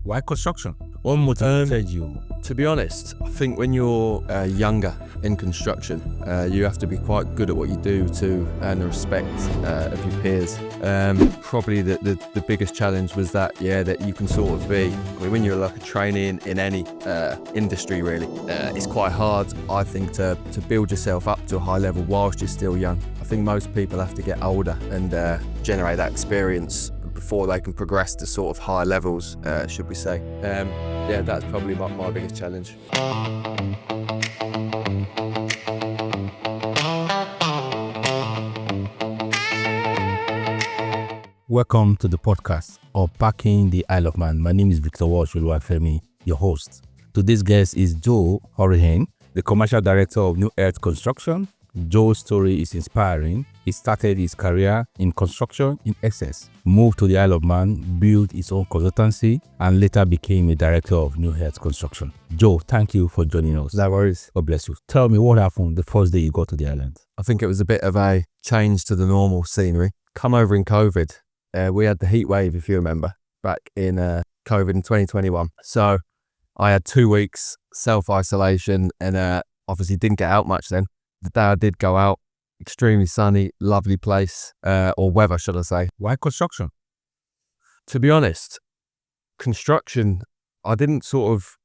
Why construction? What motivated you? To be honest, I think when you're younger in construction, you have to be quite good at what you do to earn the respect of your peers. Probably the biggest challenge was that you can sort of be, when you're like a trainee in any industry really, it's quite hard, I think, to build yourself up to a high level whilst you're still young. I think most people have to get older and generate that experience before they can progress to sort of higher levels, should we say. That's probably my biggest challenge. Welcome to the podcast of Packing the Isle of Man. My name is Victor Walsh-Oluwafemi, your host. Today's guest is Joe Hourihane, the commercial director of New Earth Construction. Joe's story is inspiring. He started his career in construction in Essex, moved to the Isle of Man, built his own consultancy, and later became a director of New Earth Construction. Joe, thank you for joining us. No worries. God bless you. Tell me what happened the first day you got to the island. I think it was a bit of a change to the normal scenery. Come over in COVID. We had the heat wave, if you remember, back in COVID in 2021. So I had 2 weeks self-isolation and obviously didn't get out much then. The day I did go out, extremely sunny, lovely place, or weather, should I say. Why construction? To be honest, construction, I didn't sort of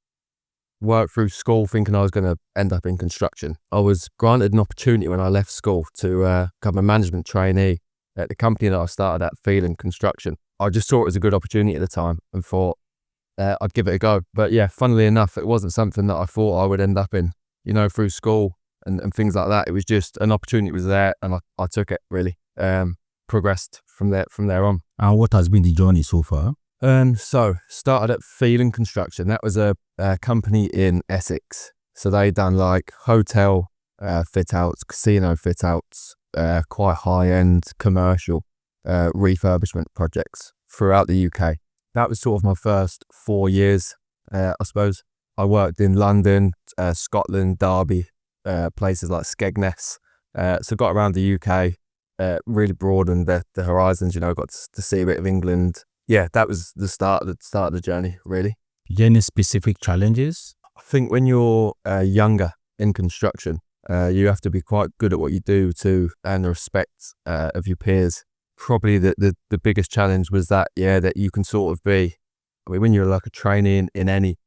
work through school thinking I was going to end up in construction. I was granted an opportunity when I left school to become a management trainee at the company that I started at, Feeling Construction. I just saw it as a good opportunity at the time and thought I'd give it a go. But yeah, funnily enough, it wasn't something that I thought I would end up in, through school and things like that. It was just an opportunity was there and I took it really, progressed from there on. And what has been the journey so far? So started at Feeling Construction. That was a company in Essex. So they done like hotel fit outs, casino fit outs, quite high-end commercial refurbishment projects throughout the UK. That was sort of my first 4 years, I suppose. I worked in London, Scotland, Derby, places like Skegness. So got around the UK, really broadened the horizons, got to see a bit of England. Yeah, that was the start of the journey, really. Any specific challenges? I think when you're younger in construction, you have to be quite good at what you do to earn the respect of your peers. Probably the biggest challenge was that you can sort of be, when you're like a trainee in any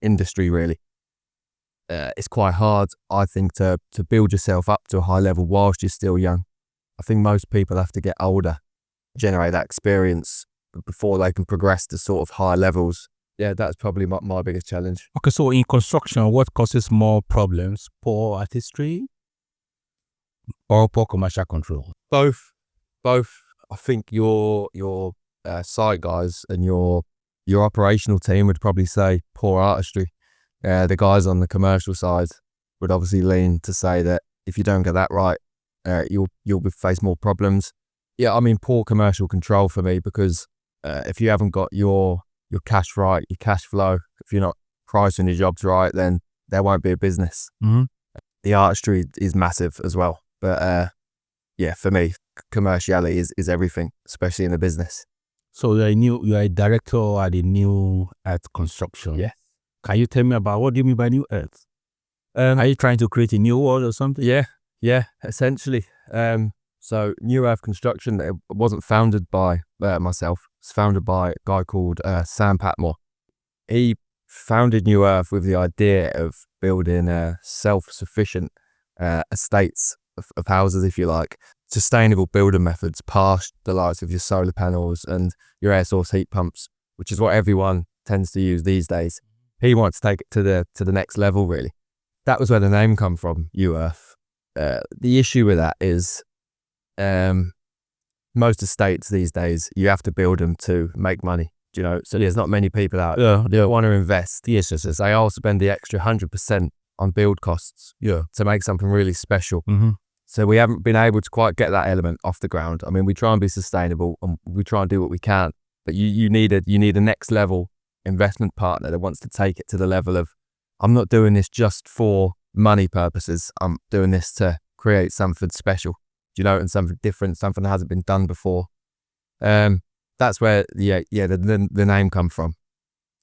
industry really, it's quite hard, I think, to build yourself up to a high level whilst you're still young. I think most people have to get older, generate that experience before they can progress to sort of higher levels. Yeah, that's probably my biggest challenge. Okay, so in construction, what causes more problems? Poor artistry or poor commercial control? Both. I think your site guys and your operational team would probably say poor artistry. The guys on the commercial side would obviously lean to say that if you don't get that right, you'll face more problems. Yeah, I mean, poor commercial control for me, because if you haven't got your cash right, your cash flow, if you're not pricing your jobs right, then there won't be a business. Mm-hmm. The artistry is massive as well. But for me, commerciality is everything, especially in the business. So you are a director at the New Earth Construction. Yeah. Can you tell me about what do you mean by New Earth? Are you trying to create a new world or something? Yeah, essentially. So New Earth Construction, it wasn't founded by myself. It's founded by a guy called Sam Patmore. He founded New Earth with the idea of building self-sufficient estates of houses, if you like, sustainable building methods past the likes of your solar panels and your air source heat pumps, which is what everyone tends to use these days. He wants to take it to the next level, really. That was where the name come from, New Earth. The issue with that is most estates these days, you have to build them to make money, so there's not many people out there that want to invest. Yes. They all spend the extra 100% on build costs to make something really special. Mm-hmm. So we haven't been able to quite get that element off the ground. I mean, we try and be sustainable and we try and do what we can, but you need a next level investment partner that wants to take it to the level of, I'm not doing this just for money purposes. I'm doing this to create something special, and something different, something that hasn't been done before. That's where the name come from.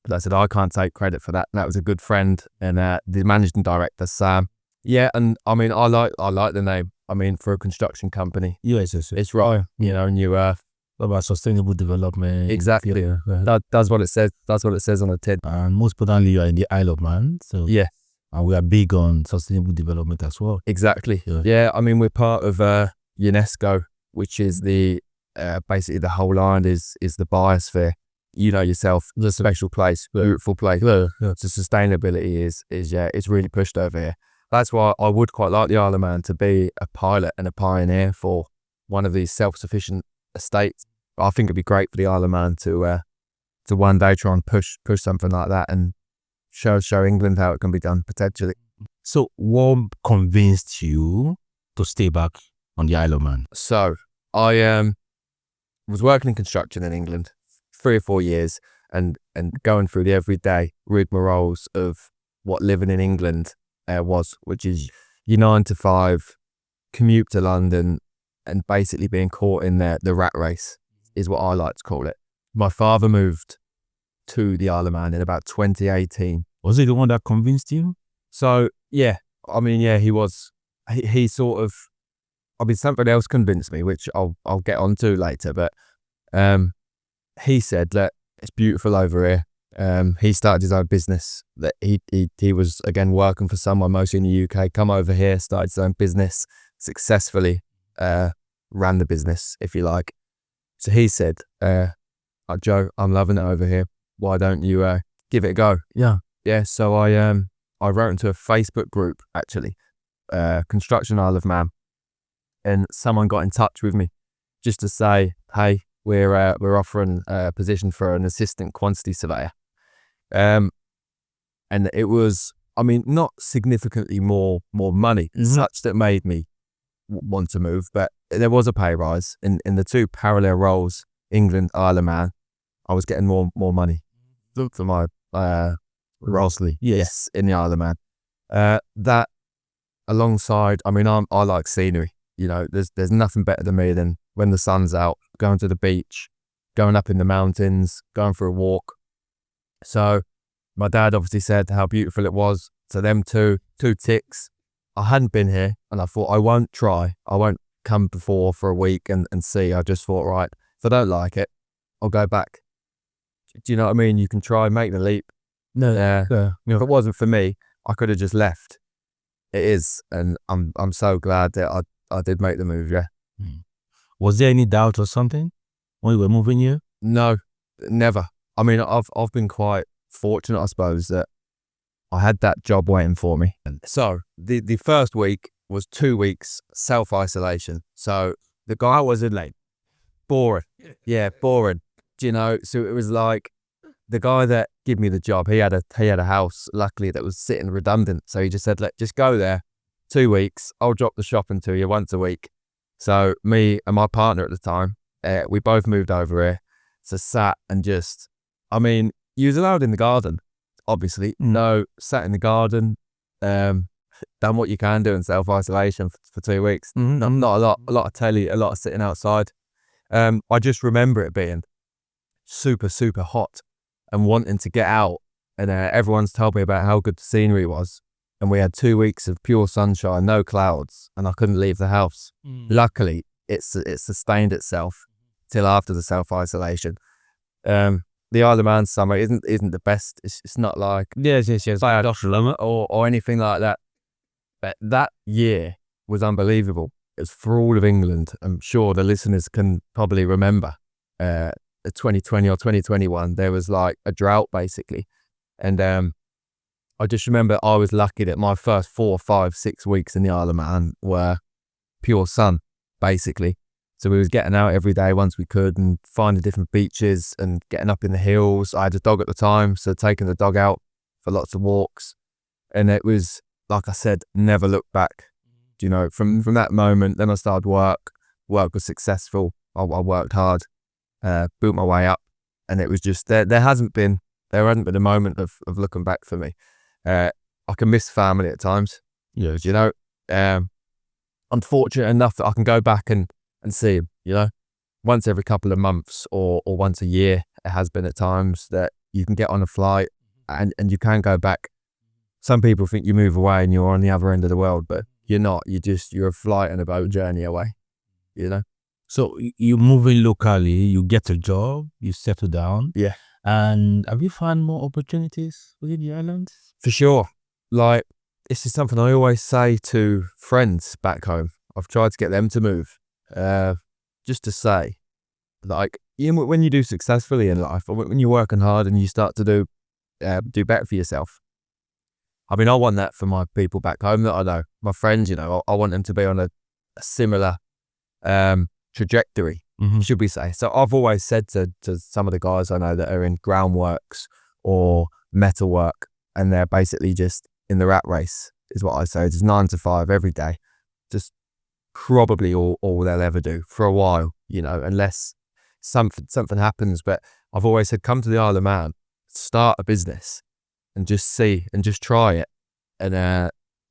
But I said, I can't take credit for that. And that was a good friend and the managing director, Sam. Yeah, and I mean, I like the name. I mean, for a construction company, Yes. it's right. You know, New Earth. About sustainable development. Exactly. Yeah. That's what it says. That's what it says on the tin. And most importantly, you are in the Isle of Man. So Yeah, and we are big on sustainable development as well. exactly. Yeah. Yeah, I mean, we're part of UNESCO, which is the basically the whole island is the biosphere. You know yourself, the special place, beautiful place. Yeah. So sustainability is it's really pushed over here. That's why I would quite like the Isle of Man to be a pilot and a pioneer for one of these self-sufficient estates. I think it'd be great for the Isle of Man to one day try and push something like that and show England how it can be done potentially. So what convinced you to stay back on the Isle of Man? So I was working in construction in England 3 or 4 years and going through the everyday rigmaroles of what living in England was, which is your 9 to 5 commute to London and basically being caught in the rat race is what I like to call it. My father moved to the Isle of Man in about 2018. Was it the one that convinced you? So yeah, I mean, yeah, he sort of, I mean, somebody else convinced me, which I'll get onto later, but he said that it's beautiful over here. He started his own business that he was again working for someone mostly in the UK, come over here, started his own business, successfully ran the business, if you like. So he said, Joe, I'm loving it over here. Why don't you give it a go? Yeah. Yeah, so I wrote into a Facebook group, actually, Construction Isle of Man, and someone got in touch with me just to say, hey, we're offering a position for an assistant quantity surveyor. And it was, I mean, not significantly more money, such that made me want to move, but there was a pay rise in the 2 parallel roles, England, Isle of Man. I was getting more money for my roles. Yes, in the Isle of Man. That alongside, I mean, I like scenery. You know, there's nothing better than me than when the sun's out, going to the beach, going up in the mountains, going for a walk. So my dad obviously said how beautiful it was. So them two ticks. I hadn't been here and I thought I won't come before for a week and see. I just thought, right, if I don't like it, I'll go back. Do you know what I mean? You can try, make the leap. No. If it wasn't for me, I could have just left. It is, and I'm so glad that I did make the move. Yeah. Was there any doubt or something when you were moving here? No, never. I mean, I've been quite fortunate, I suppose, that I had that job waiting for me. So the first week was 2 weeks self-isolation. So the guy wasn't like boring. Yeah, boring. Do you know? So it was like the guy that gave me the job, he had a house, luckily, that was sitting redundant. So he just said, just go there, 2 weeks. I'll drop the shopping to you once a week. So me and my partner at the time, we both moved over here. So sat and just, I mean, you was allowed in the garden, obviously. No, sat in the garden, done what you can do in self-isolation for 2 weeks. Not a lot of telly, a lot of sitting outside. I just remember it being super, super hot and wanting to get out. And everyone's told me about how good the scenery was. And we had 2 weeks of pure sunshine, no clouds, and I couldn't leave the house. Luckily, it sustained itself till after the self-isolation. The Isle of Man summer isn't the best. It's not like Yes. or anything like that. But that year was unbelievable. It was for all of England. I'm sure the listeners can probably remember 2020 or 2021. There was like a drought basically, and I just remember I was lucky that my first 4, 5, 6 weeks in the Isle of Man were pure sun basically. So we was getting out every day once we could and finding different beaches and getting up in the hills. I had a dog at the time, so taking the dog out for lots of walks. And it was, like I said, never looked back. You know, from that moment, then I started work. Work was successful. I worked hard, built my way up. And it was just, there hasn't been a moment of looking back for me. I can miss family at times. Yes. You know, I'm fortunate enough that I can go back and see him, you know, once every couple of months or once a year. It has been at times that you can get on a flight and you can go back. Some people think you move away and you're on the other end of the world, but you're not. You're a flight and a boat journey away, you know? So you're moving locally, you get a job, you settle down. Yeah. And have you found more opportunities within the islands? For sure. Like, this is something I always say to friends back home. I've tried to get them to move. Just to say, like, when you do successfully in life, or when you're working hard and you start to do better for yourself. I mean, I want that for my people back home that I know, my friends, you know, I want them to be on a similar trajectory, should we say. So I've always said to some of the guys I know that are in groundworks or metalwork, and they're basically just in the rat race, is what I say. Just 9 to 5 every day. Just probably all they'll ever do for a while, you know, unless something happens. But I've always said, come to the Isle of Man, start a business and just see and just try it. And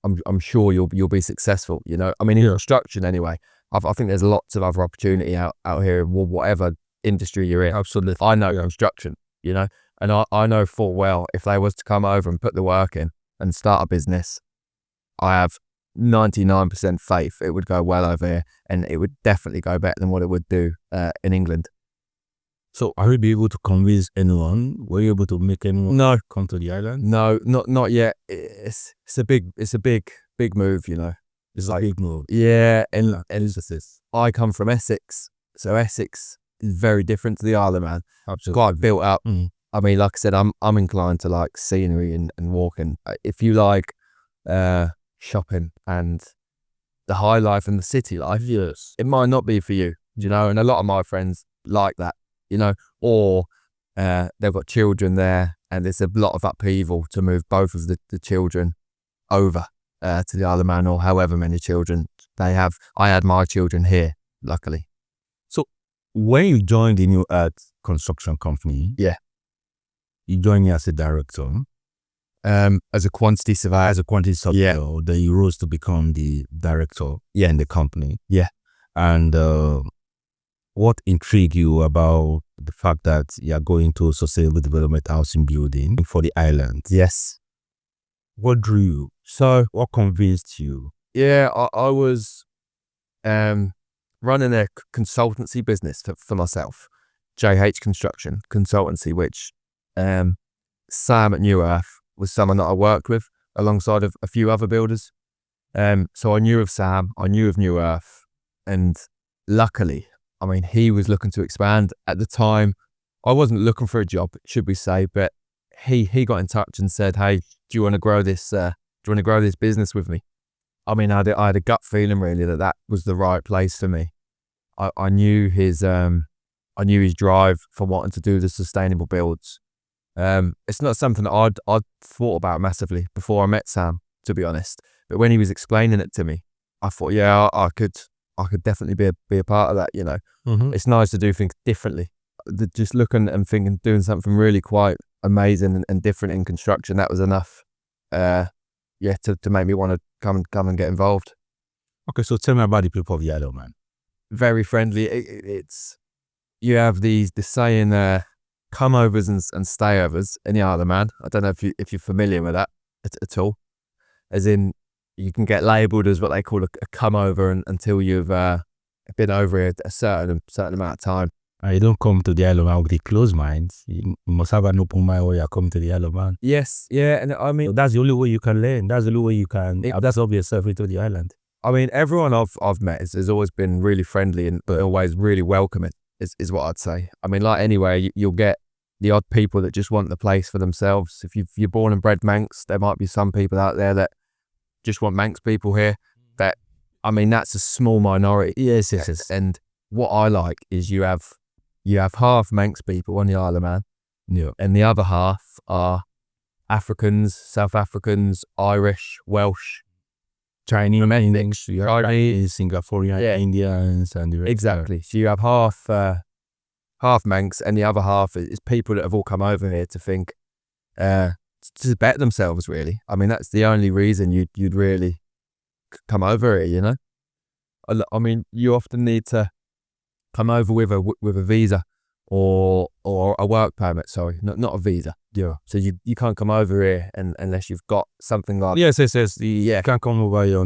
I'm sure you'll be successful, you know. I mean, in construction anyway, I think there's lots of other opportunity out here, whatever industry you're in. Absolutely. I know construction, you know, and I know full well if they was to come over and put the work in and start a business, I have 99% faith it would go well over here, and it would definitely go better than what it would do in England. So are you able to convince anyone? Were you able to make anyone come to the island? No, not yet. It's a big move, you know. It's like a big move. Yeah, and I come from Essex, so Essex is very different to the Isle of Man. Absolutely. Quite built up. I mean, like I said, I'm inclined to like scenery and walking. If you like shopping and the high life and the city life, yes, it might not be for you, you know. And a lot of my friends like that, you know, or they've got children there, and there's a lot of upheaval to move both of the children over to the Isle of Man, or however many children they have. I had my children here, luckily. So when you joined the New Earth construction company, you joined as a director, as a quantity surveyor. Then you rose to become the director in the company. Yeah. And what intrigued you about the fact that you are going to sustainable development housing building for the island? Yes. What drew you? So what convinced you? Yeah, I was running a consultancy business for myself, JH Construction Consultancy, which Sam at New Earth was someone that I worked with alongside of a few other builders. So I knew of Sam, I knew of New Earth, and luckily, I mean, he was looking to expand at the time. I wasn't looking for a job, should we say, but he got in touch and said, "Hey, do you want to grow this? Do you want to grow this business with me?" I mean, I had a gut feeling really that was the right place for me. I knew his drive for wanting to do the sustainable builds. It's not something that I'd thought about massively before I met Sam, to be honest. But when he was explaining it to me, I thought, yeah, I could definitely be a part of that. You know, It's nice to do things differently. Just looking and thinking, doing something really quite amazing and different in construction. That was enough. To make me want to come and get involved. Okay, so tell me about the people of the Isle of Man. Very friendly. It's you have the saying come-overs and stay-overs in the Isle of Man. I don't know if you're familiar with that at all. As in, you can get labelled as what they call a come-over until you've been over here a certain amount of time. You don't come to the Isle of Man with a closed mind. You must have an open mind when you come to the Isle of Man. Yes, yeah, and I mean, so that's the only way you can learn. That's the only way you can absorb yourself into the island. I mean, everyone I've met has always been really friendly and but always really welcoming. Is what I'd say. I mean, like anywhere, you'll get the odd people that just want the place for themselves. If you're born and bred Manx, there might be some people out there that just want Manx people here. That, I mean, that's a small minority. Yes. And what I like is you have half Manx people on the Isle of Man, and the other half are Africans, South Africans, Irish, Welsh, Chinese, Singaporean, Indians, and the rest. Exactly. So you have half Manx, and the other half is people that have all come over here to think to better themselves. Really, I mean, that's the only reason you'd really come over here. You know, I mean, you often need to come over with a visa or a work permit. Sorry, not a visa. Yeah. So you can't come over here unless you've got something like Yes. You can't come over here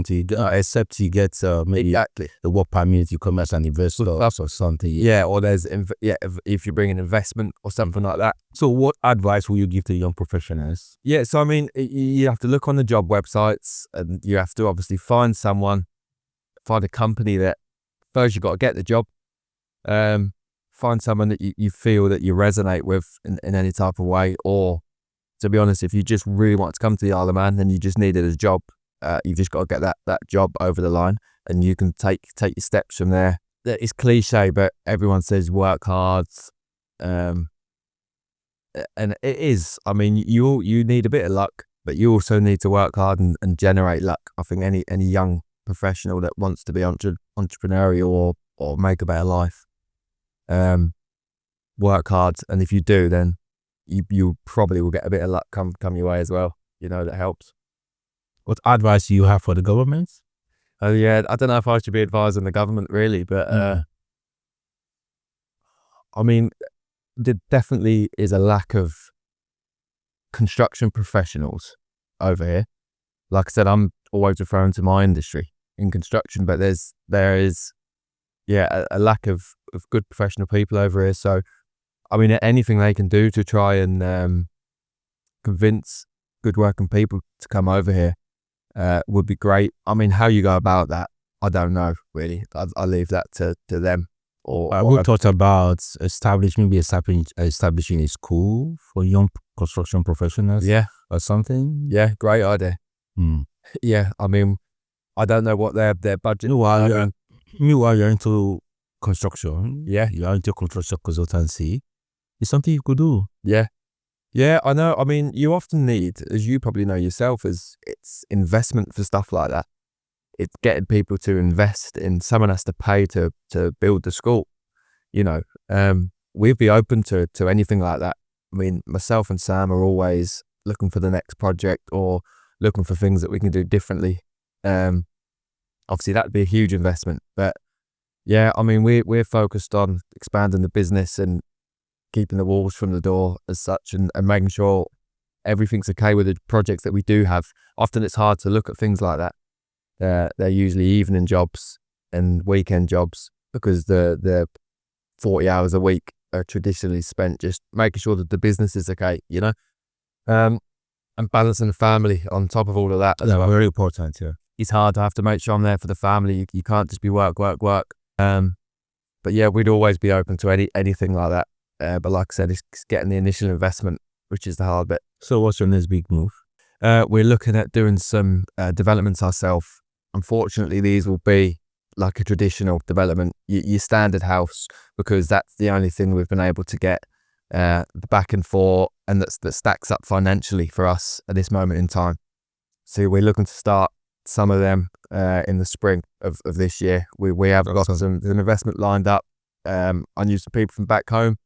except you get maybe exactly the work permit, you come as an investor or something. Yeah, or there's if you bring an investment or something like that. So what advice will you give to young professionals? Yeah, so I mean, you have to look on the job websites, and you have to obviously find a company that first you've got to get the job. Find someone that you feel that you resonate with in any type of way, or to be honest, if you just really want to come to the Isle of Man and you just needed a job, you've just got to get that job over the line, and you can take your steps from there. It's cliche, but everyone says work hard, and it is. I mean, you need a bit of luck, but you also need to work hard and generate luck. I think any young professional that wants to be entrepreneurial or make a better life, work hard, and if you do, then you probably will get a bit of luck come your way as well. That helps. What advice do you have for the government? Oh yeah, I don't know if I should be advising the government really, but I mean, there definitely is a lack of construction professionals over here. Like I said, I'm always referring to my industry in construction, but there is a lack of good professional people over here. So I mean, anything they can do to try and convince good working people to come over here would be great. I mean, how you go about that, I don't know really. I leave that to them. We thought about establishing a school for young construction professionals. Yeah, or something. Yeah, great idea. Yeah, I mean, I don't know what their budget. Meanwhile, you're into construction. Yeah, you're into construction consultancy. It's something you could do. Yeah, I know. I mean, you often need, as you probably know yourself, it's investment for stuff like that. It's getting people to invest in. Someone has to pay to build the school. We'd be open to anything like that. I mean, myself and Sam are always looking for the next project or looking for things that we can do differently. Obviously, that'd be a huge investment. But yeah, I mean, we're focused on expanding the business and keeping the walls from the door as such, and making sure everything's okay with the projects that we do have. Often it's hard to look at things like that. They're usually evening jobs and weekend jobs because the 40 hours a week are traditionally spent just making sure that the business is okay, and balancing the family on top of all of that. That's very important. Yeah, it's hard to have to make sure I'm there for the family. You can't just be work. But yeah, we'd always be open to anything like that. But like I said, it's getting the initial investment, which is the hard bit. So what's your next big move? We're looking at doing some developments ourselves. Unfortunately, these will be like a traditional development, your standard house, because that's the only thing we've been able to get the backing for, and that stacks up financially for us at this moment in time. So we're looking to start some of them in the spring of this year. We have got some investment lined up. I knew some people from back home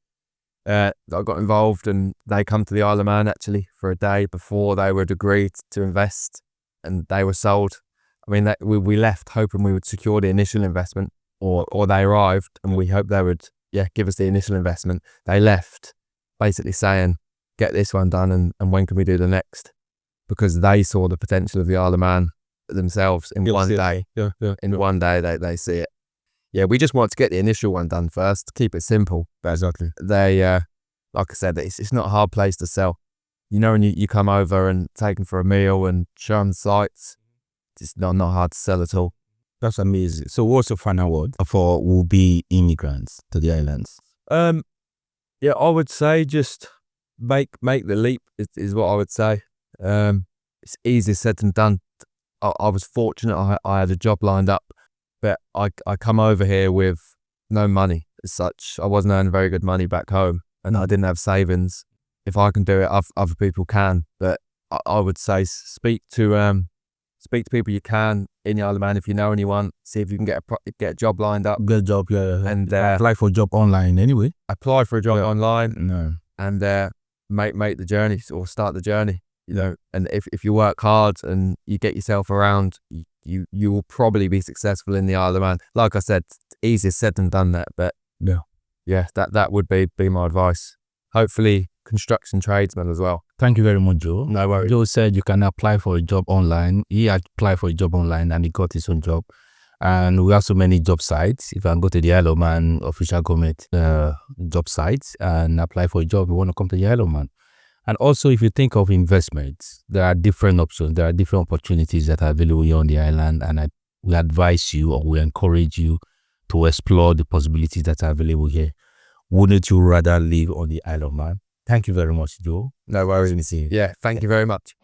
that I got involved, and they come to the Isle of Man actually for a day before they would agree to invest, and they were sold. I mean, we left hoping we would secure the initial investment, or they arrived and we hoped they would give us the initial investment. They left basically saying, get this one done and when can we do the next, because they saw the potential of the Isle of Man themselves in one day. In one day they see it. Yeah, we just want to get the initial one done first, keep it simple. Exactly. They, like I said, it's not a hard place to sell. When you come over and take them for a meal and show them the sites, it's not hard to sell at all. That's amazing. So what's your final word for will-be immigrants to the islands? Yeah, I would say just make the leap is what I would say. It's easier said than done. I was fortunate I had a job lined up, but I come over here with no money as such. I wasn't earning very good money back home, and I didn't have savings. If I can do it, other people can. But I would say speak to people you can in the Isle of Man if you know anyone. See if you can get a job lined up. Good job, yeah. And apply for a job online anyway. Apply for a job online. No. And make the journey or start the journey. And if you work hard and you get yourself around, you will probably be successful in the Isle of Man. Like I said, easier said than done that, but yeah. yeah, that would be my advice. Hopefully construction tradesmen as well. Thank you very much, Joe. No worries. Joe said you can apply for a job online. He applied for a job online and he got his own job. And we have so many job sites. If I go to the Isle of Man official government job sites and apply for a job, you want to come to the Isle of Man. And also, if you think of investments, there are different options. There are different opportunities that are available here on the island. And we advise you, or we encourage you to explore the possibilities that are available here. Wouldn't you rather live on the Isle of Man? Thank you very much, Joe. No worries. See you. Yeah, thank you very much.